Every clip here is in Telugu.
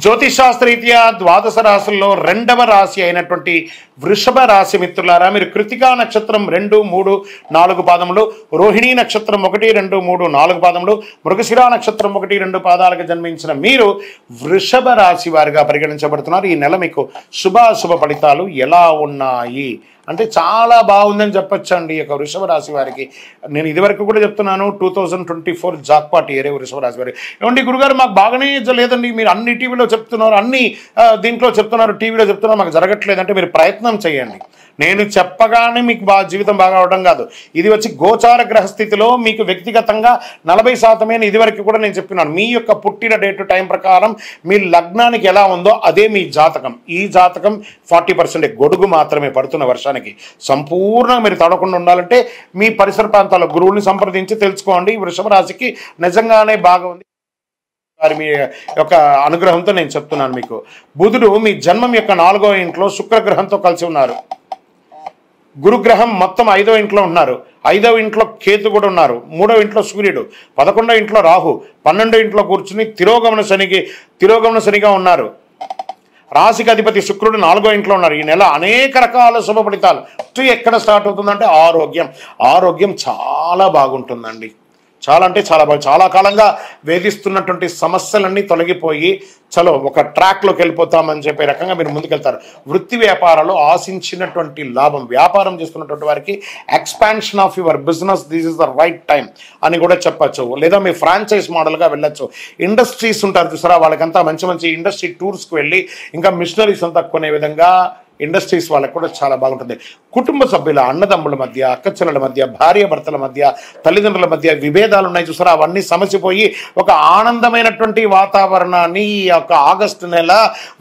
జ్యోతిషాస్త్రరీత్యా ద్వాదశ రాశుల్లో రెండవ రాశి అయినటువంటి వృషభ రాశి మిత్రులారా, మీరు కృతికా నక్షత్రం 2, 3, 4 పాదములు, రోహిణీ నక్షత్రం 1, 2, 3, 4 పాదములు, మృగశిరా నక్షత్రం 1, 2 పాదాలకు జన్మించిన మీరు వృషభ రాశి వారిగా పరిగణించబడుతున్నారు. ఈ నెల మీకు శుభాశుభ ఫలితాలు ఎలా ఉన్నాయి అంటే చాలా బాగుందని చెప్పొచ్చండి. ఈ యొక్క వృషభ రాశి వారికి నేను ఇదివరకు కూడా చెప్తున్నాను, 2024 జాక్పాట్ ఇయరే వృషభ రాశి వారికి. ఏమండి గురుగారు మాకు బాగానే లేదండి, మీరు అన్ని టీవీలో చెప్తున్నారు, అన్ని దీంట్లో చెప్తున్నారు, టీవీలో చెప్తున్నారు, మాకు జరగట్లేదంటే మీరు ప్రయత్నం చేయండి. నేను చెప్పగానే మీకు జీవితం బాగా అవడం కాదు. ఇది వచ్చి గోచార గ్రహస్థితిలో మీకు వ్యక్తిగతంగా 40% ఇదివరకు కూడా నేను చెప్పినాను. మీ యొక్క పుట్టిన డేట్ టైం ప్రకారం మీ లగ్నానికి ఎలా ఉందో అదే మీ జాతకం. ఈ జాతకం 40% గొడుగు మాత్రమే పడుతున్న వర్షానికి. సంపూర్ణంగా మీరు తడకుండా ఉండాలంటే మీ పరిసర ప్రాంతాల్లో గురువుని సంప్రదించి తెలుసుకోండి. వృషభ రాశికి నిజంగానే బాగా ఉంది వారి మీ యొక్క అనుగ్రహంతో నేను చెప్తున్నాను. మీకు బుధుడు మీ జన్మం యొక్క 4వ ఇంట్లో శుక్రగ్రహంతో కలిసి ఉన్నారు. గురుగ్రహం మొత్తం 5వ ఇంట్లో ఉన్నారు. 5వ ఇంట్లో కేతు కూడా ఉన్నారు. 3వ ఇంట్లో సూర్యుడు, 11వ ఇంట్లో రాహు, 12వ ఇంట్లో కూర్చుని తిరోగమన శనిగా ఉన్నారు. రాశికి అధిపతి శుక్రుడు 4వ ఇంట్లో ఉన్నారు. ఈ నెల అనేక రకాల శుభ ఫలితాలు. ఎక్కడ స్టార్ట్ అవుతుందంటే ఆరోగ్యం చాలా బాగుంటుందండి. చాలా అంటే చాలా కాలంగా వేధిస్తున్నటువంటి సమస్యలన్నీ తొలగిపోయి చలో ఒక ట్రాక్లోకి వెళ్ళిపోతామని చెప్పే రకంగా మీరు ముందుకెళ్తారు. వృత్తి వ్యాపారాలు ఆశించినటువంటి లాభం, వ్యాపారం చేస్తున్నటువంటి వారికి expansion of your business, this is the right time అని కూడా చెప్పచ్చు. లేదా మీ ఫ్రాంచైజ్ మోడల్గా వెళ్ళొచ్చు. ఇండస్ట్రీస్ ఉంటారు చూసారా, వాళ్ళకంతా మంచి ఇండస్ట్రీ టూర్స్కి వెళ్ళి ఇంకా మిషనరీస్ అంతా కొనే విధంగా ఇండస్ట్రీస్ వాళ్ళకి కూడా చాలా బాగుంటుంది. కుటుంబ సభ్యుల, అన్నదమ్ముల మధ్య, అక్కచెల్లెల మధ్య, భార్య భర్తల మధ్య, తల్లిదండ్రుల మధ్య విభేదాలు ఉన్నాయి చూసారా, అవన్నీ సమసిపోయి ఒక ఆనందమైనటువంటి వాతావరణాన్ని ఈ యొక్క ఆగస్టు నెల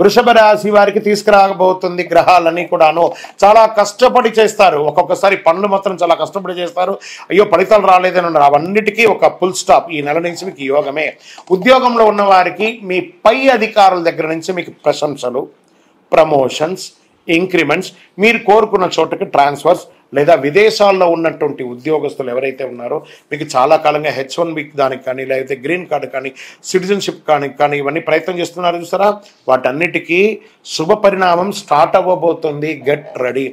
వృషభ రాశి వారికి తీసుకురాబోతుంది. గ్రహాలన్నీ కూడాను చాలా కష్టపడి చేస్తారు. ఒక్కొక్కసారి పనులు మాత్రం చాలా కష్టపడి చేస్తారు. అయ్యో ఫలితాలు రాలేదని ఉన్నారు. అవన్నిటికీ ఒక ఫుల్ స్టాప్ ఈ నెల నుంచి మీకు యోగమే. ఉద్యోగంలో ఉన్న వారికి మీ పై అధికారుల దగ్గర నుంచి మీకు ప్రశంసలు, ప్రమోషన్స్, ఇంక్రిమెంట్స్, మీరు కోరుకున్న చోటుకి ట్రాన్స్ఫర్స్, లేదా విదేశాల్లో ఉన్నటువంటి ఉద్యోగస్తులు ఎవరైతే ఉన్నారో మీకు చాలా కాలంగా H1B దానికి కానీ, లేకపోతే గ్రీన్ కార్డు కానీ, సిటిజన్షిప్ కానీ ఇవన్నీ ప్రయత్నం చేస్తున్నారు చూసారా, వాటన్నిటికీ శుభ పరిణామం స్టార్ట్ అవ్వబోతుంది. Get ready.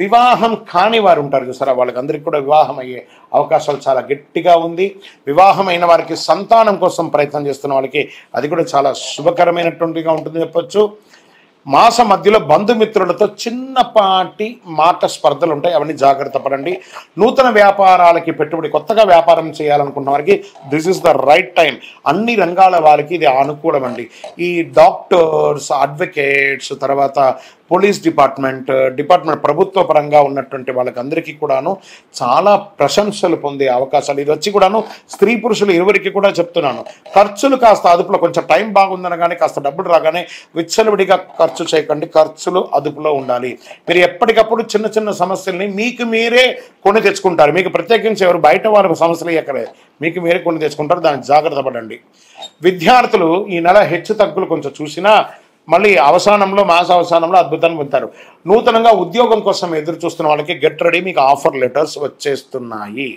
వివాహం కాని వారు ఉంటారు చూసారా, వాళ్ళకందరికీ కూడా వివాహం అయ్యే అవకాశాలు చాలా గట్టిగా ఉంది. వివాహమైన వారికి సంతానం కోసం ప్రయత్నం చేస్తున్న వాళ్ళకి అది కూడా చాలా శుభకరమైనటువంటిగా ఉంటుంది చెప్పొచ్చు. మాస మధ్యలో బంధుమిత్రులతో చిన్నపాటి మాట స్పర్ధలు ఉంటాయి, అవన్నీ జాగ్రత్త పడండి. నూతన వ్యాపారాలకి పెట్టుబడి, కొత్తగా వ్యాపారం చేయాలనుకున్న వారికి this is the right time. అన్ని రంగాల వారికి ఇది అనుకూలం అండి. ఈ డాక్టర్స్, అడ్వకేట్స్, తర్వాత పోలీస్ డిపార్ట్మెంట్ ప్రభుత్వ పరంగా ఉన్నటువంటి వాళ్ళకి అందరికీ కూడాను చాలా ప్రశంసలు పొందే అవకాశాలు. ఇది వచ్చి కూడాను స్త్రీ పురుషులు ఇరువురికి కూడా చెప్తున్నాను, ఖర్చులు కాస్త అదుపులో, కొంచెం టైం బాగుందనగానే కాస్త డబ్బులు రాగానే విచ్చలవిడిగా ఖర్చు చేయకండి. ఖర్చులు అదుపులో ఉండాలి. మీరు ఎప్పటికప్పుడు చిన్న సమస్యల్ని మీకు మీరే కొని తెచ్చుకుంటారు. మీకు ప్రత్యేకించి ఎవరు బయట వారి సమస్యలు ఎక్కడే, మీకు మీరే కొని తెచ్చుకుంటారు. దానికి జాగ్రత్త పడండి. విద్యార్థులు ఈ నెల హెచ్చు తగ్గులు కొంచెం చూసినా మళ్ళీ మాస అవసానంలో అద్భుతాన్ని పొందుతారు. నూతనంగా ఉద్యోగం కోసం ఎదురు చూస్తున్న వాళ్ళకి గెట్ రెడీ. మీకు ఆఫర్ లెటర్స్ వచ్చేస్తున్నాయి.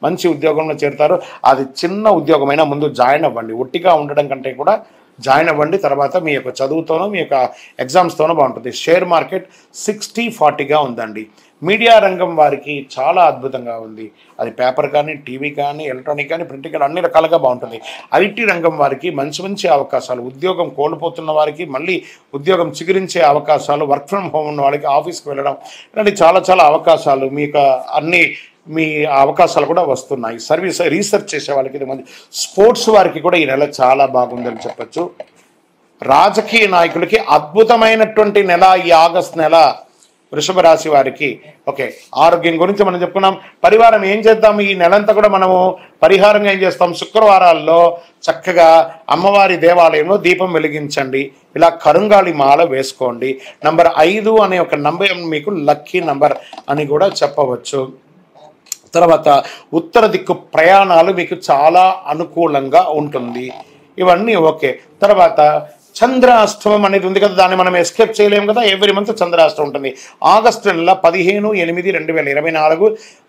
మంచి ఉద్యోగంలో చేరుతారు. అది చిన్న ఉద్యోగమైనా ముందు జాయిన్ అవ్వండి. ఒట్టిగా ఉండడం కంటే కూడా జాయిన్ అవ్వండి. తర్వాత మీ యొక్క చదువుతోనో మీ యొక్క ఎగ్జామ్స్తోనో బాగుంటుంది. షేర్ మార్కెట్ 60-40గా ఉందండి. మీడియా రంగం వారికి చాలా అద్భుతంగా ఉంది. అది పేపర్ కానీ, టీవీ కానీ, ఎలక్ట్రానిక్ కానీ, ప్రింటింగ్ కానీ అన్ని రకాలుగా బాగుంటుంది. ఐటీ రంగం వారికి మంచి అవకాశాలు. ఉద్యోగం కోల్పోతున్న వారికి మళ్ళీ ఉద్యోగం చిగురించే అవకాశాలు. వర్క్ ఫ్రమ్ హోమ్ ఉన్న వాళ్ళకి ఆఫీస్కి వెళ్ళడం, ఇలాంటి చాలా అవకాశాలు మీకు మీ అవకాశాలు కూడా వస్తున్నాయి. రీసెర్చ్ చేసే వాళ్ళకి ఇది మంచి. స్పోర్ట్స్ వారికి కూడా ఈ నెల చాలా బాగుందని చెప్పచ్చు. రాజకీయ నాయకులకి అద్భుతమైనటువంటి నెల ఈ ఆగస్ట్ నెల వృషభ రాశి వారికి. ఓకే, ఆరోగ్యం గురించి మనం చెప్పుకున్నాం. పరిహారం ఏం చేద్దాం ఈ నెలంతా కూడా మనము పరిహారంగా ఏం చేస్తాం, శుక్రవారాల్లో చక్కగా అమ్మవారి దేవాలయంలో దీపం వెలిగించండి. ఇలా కరుంగాళి మాల వేసుకోండి. నంబర్ 5 అనే ఒక నంబర్ మీకు లక్కీ నంబర్ అని కూడా చెప్పవచ్చు. తర్వాత ఉత్తర దిక్కు ప్రయాణాలు మీకు చాలా అనుకూలంగా ఉంటుంది. ఇవన్నీ ఓకే. తర్వాత చంద్రాష్టమం అనేది ఉంది కదా, దాన్ని మనం ఎస్కేప్ చేయలేము కదా. ఎవ్రీ మంత్ చంద్రాష్టమం ఉంటుంది. ఆగస్టు నెల 15/8/2024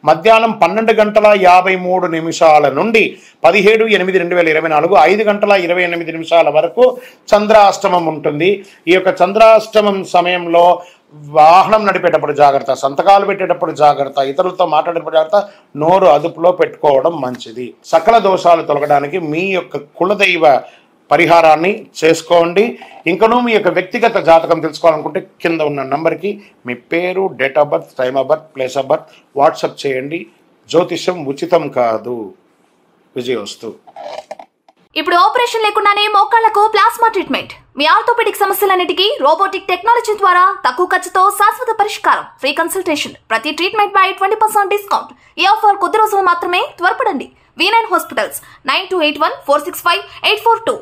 మధ్యాహ్నం 12:53 నుండి 17/8/2024 5:28 వరకు చంద్రాష్టమం ఉంటుంది. ఈ యొక్క చంద్రాష్టమం సమయంలో వాహనం నడిపేటప్పుడు జాగ్రత్త, సంతకాలు పెట్టేటప్పుడు జాగ్రత్త, ఇతరులతో మాట్లాడేటప్పుడు జాగ్రత్త, నోరు అదుపులో పెట్టుకోవడం మంచిది. సకల దోషాలు తొలగడానికి మీ యొక్క కులదైవ పరిహారాన్ని చేసుకోండి. ఇంకనూ మీ యొక్క వ్యక్తిగత జాతకం తెలుసుకోవాలనుకుంటే కింద ఉన్న నంబర్కి మీ పేరు, date of birth, time of birth, place of birth WhatsApp చేయండి. జ్యోతిష్యం ఉచితం కాదు. విజయోస్తు. ఇప్పుడు ఆపరేషన్ లేకుండానే మోకాళ్లకు ప్లాస్మా ట్రీట్మెంట్. మీ ఆర్థోపెడిక్ సమస్యలన్నిటికీ రోబోటిక్ టెక్నాలజీ ద్వారా తక్కువ ఖర్చుతో శాశ్వత పరిష్కారం. Free consultation. ప్రతి ట్రీట్మెంట్ పై 20% డిస్కౌంట్. ఈ ఆఫర్ కొద్ది రోజులు మాత్రమే. త్వరపడండి. V9 hospitals 9281465842.